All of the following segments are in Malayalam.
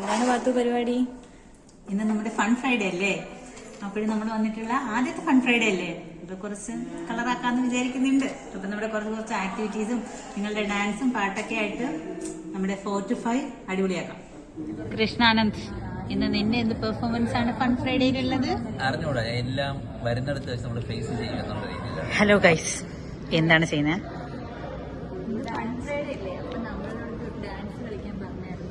എന്താണ് പാത്തു പരിപാടി? ഇന്ന് നമ്മുടെ ഫൺ ഫ്രൈഡേ അല്ലേ? അപ്പോഴും നമ്മൾ വന്നിട്ടുള്ള ആദ്യത്തെ ഫൺ ഫ്രൈഡേ അല്ലേ? ഇപ്പൊ കുറച്ച് കളറാക്കാന്ന് വിചാരിക്കുന്നുണ്ട്. അപ്പൊ നമ്മുടെ കുറച്ച് ആക്ടിവിറ്റീസും നിങ്ങളുടെ ഡാൻസും പാട്ടൊക്കെ ആയിട്ട് നമ്മുടെ 4 to 5 അടിപൊളിയാക്കാം. കൃഷ്ണാനന്ദ്, ഇന്ന് നിന്നെ എന്ത് പെർഫോമൻസ് ആണ് ഫൺ ഫ്രൈഡേയിലുള്ളത്? അറിഞ്ഞൂടാ, എല്ലാം വരുന്നിടത്ത് വെച്ച് നമ്മൾ ഫേസ് ചെയ്യുന്ന രീതിയിലാണ്. ഹലോ ഗൈസ്, എന്താണ് ചെയ്യുന്നത്? ഫൺ ഫ്രൈഡേ അല്ലേ, അപ്പൊ നമ്മളോട് ഡാൻസ് കളിക്കാൻ പറഞ്ഞായിരുന്നു.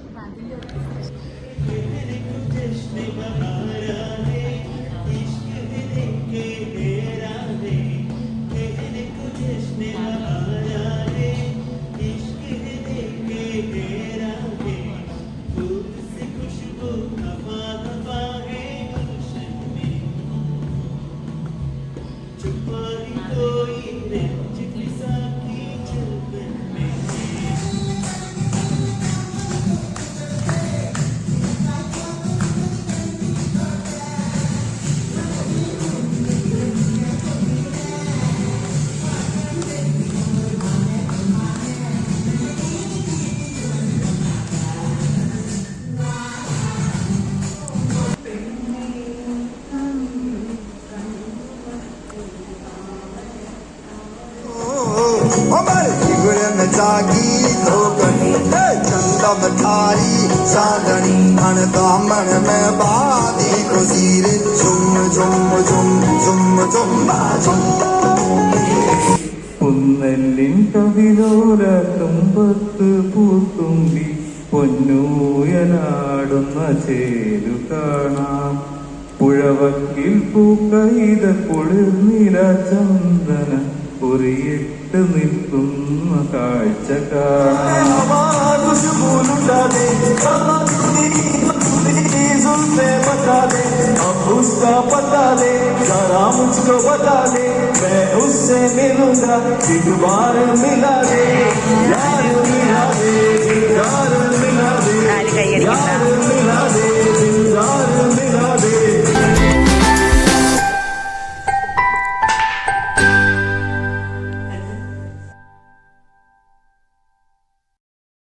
चंदम थारी साधनी मन दामन में बादी खुशीर झुम झुम झुम झुम झुम झुम പുന്നെല്ലിൻ കവിലോല തുമ്പത്ത് പൂത്തുമ്പി പൊന്നൂയനാടുന്ന ചേരു കാണാം. പുഴവക്കിൽ പൂക്കൈത കുളിർനില ചന്ദന കുറിയിട്ട് നിൽക്കുന്ന കാഴ്ച കാണാം. उसका पता दे जरा मुझको बता दे, मैं उससे मिलूंगा एक बार मिला दे.